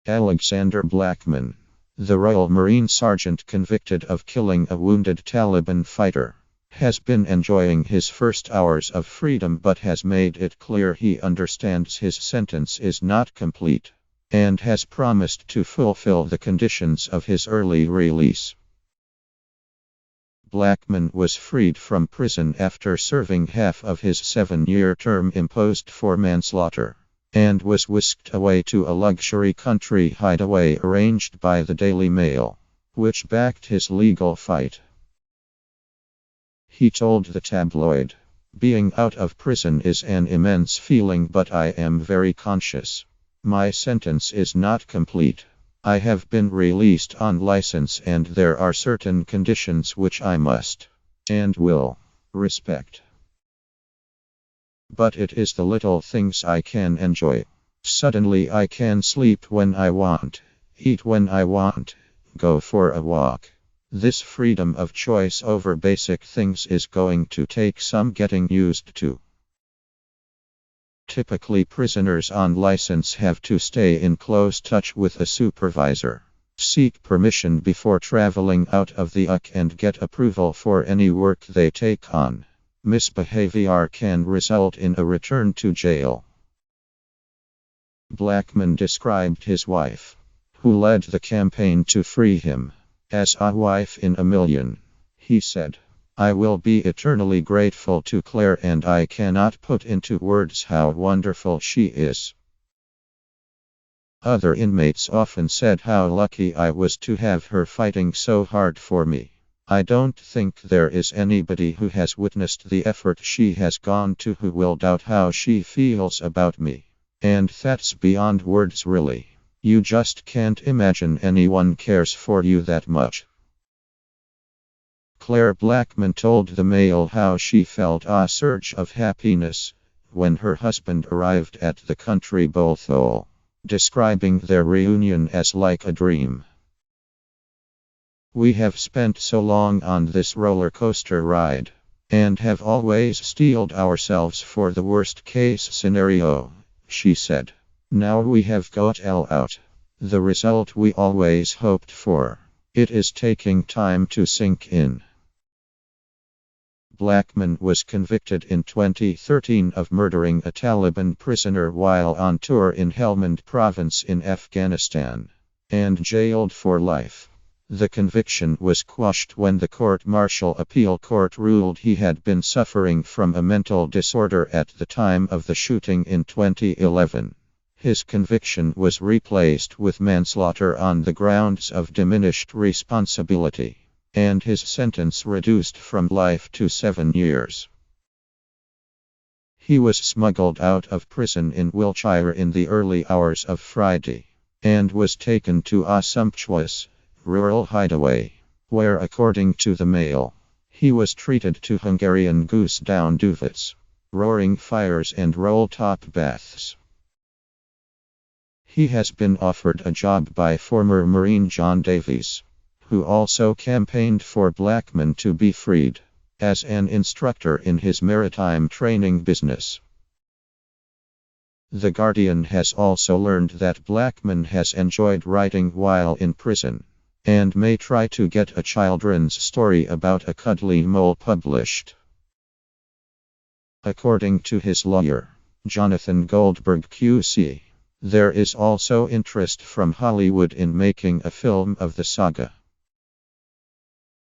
Alexander Blackman, the Royal Marine Sergeant convicted of killing a wounded Taliban fighter, has been enjoying his first hours of freedom but has made it clear he understands his sentence is not complete, and has promised to fulfill the conditions of his early release. Blackman was freed from prison after serving half of his 7-year term imposed for manslaughter, and was whisked away to a luxury country hideaway arranged by the Daily Mail, which backed his legal fight. He told the tabloid, "Being out of prison is an immense feeling, but I am very conscious. My sentence is not complete. I have been released on license and there are certain conditions which I must, and will, respect. But it is the little things I can enjoy. Suddenly I can sleep when I want, eat when I want, go for a walk. This freedom of choice over basic things is going to take some getting used to." Typically, prisoners on license have to stay in close touch with a supervisor, seek permission before traveling out of the UK, and get approval for any work they take on. Misbehavior can result in a return to jail. Blackman described his wife, who led the campaign to free him, as a wife in a million. He said, "I will be eternally grateful to Claire, and I cannot put into words how wonderful she is." Other inmates often said how lucky I was to have her fighting so hard for me. "I don't think there is anybody who has witnessed the effort she has gone to who will doubt how she feels about me. And that's beyond words, really. You just can't imagine anyone cares for you that much." Claire Blackman told the Mail how she felt a surge of happiness when her husband arrived at the country Bothol, describing their reunion as like a dream. "We have spent so long on this roller coaster ride, and have always steeled ourselves for the worst case scenario," she said. "Now we have got all out. The result we always hoped for. It is taking time to sink in." Blackman was convicted in 2013 of murdering a Taliban prisoner while on tour in Helmand province in Afghanistan, and jailed for life. The conviction was quashed when the court-martial appeal court ruled he had been suffering from a mental disorder at the time of the shooting in 2011. His conviction was replaced with manslaughter on the grounds of diminished responsibility, and his sentence reduced from life to 7 years. He was smuggled out of prison in Wiltshire in the early hours of Friday, and was taken to a sumptuous, rural hideaway, where, according to the Mail, he was treated to Hungarian goose-down duvets, roaring fires and roll-top baths. He has been offered a job by former Marine John Davies, who also campaigned for Blackman to be freed, as an instructor in his maritime training business. The Guardian has also learned that Blackman has enjoyed writing while in prison, and may try to get a children's story about a cuddly mole published. According to his lawyer, Jonathan Goldberg QC, there is also interest from Hollywood in making a film of the saga.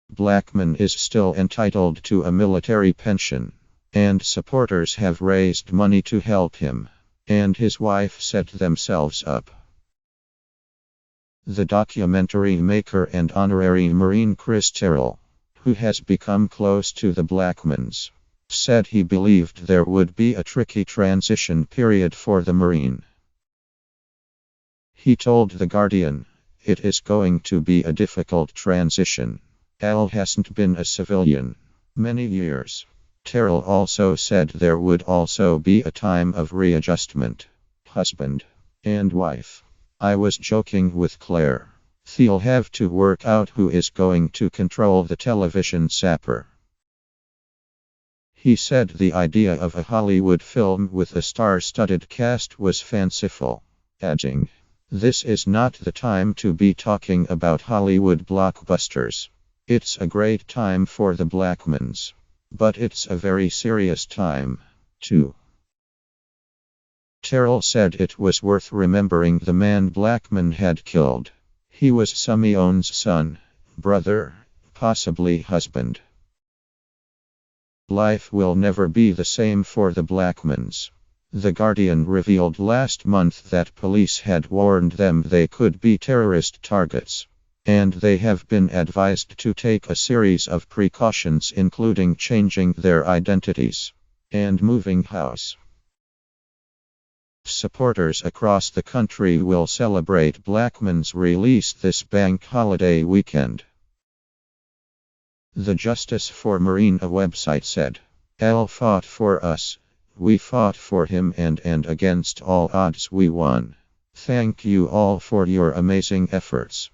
Blackman is still entitled to a military pension, and supporters have raised money to help him and his wife set themselves up. The documentary maker and honorary Marine Chris Terrell, who has become close to the Blackmans, said he believed there would be a tricky transition period for the Marine. He told The Guardian, "It is going to be a difficult transition. Al hasn't been a civilian many years." Terrell also said there would also be a time of readjustment. Husband and wife. "I was joking with Claire. They'll have to work out who is going to control the television sapper." He said the idea of a Hollywood film with a star-studded cast was fanciful, adding, This is not the time to be talking about Hollywood blockbusters. It's a great time for the Blackmans. But it's a very serious time, too. Terrell said it was worth remembering the man Blackman had killed. He was Simeon's son, brother, possibly husband. Life will never be the same for the Blackmans. The Guardian revealed last month that police had warned them they could be terrorist targets, and they have been advised to take a series of precautions, including changing their identities and moving house. Supporters across the country will celebrate Blackman's release this bank holiday weekend. The Justice for Marina website said, "Al fought for us, we fought for him, and against all odds we won. Thank you all for your amazing efforts."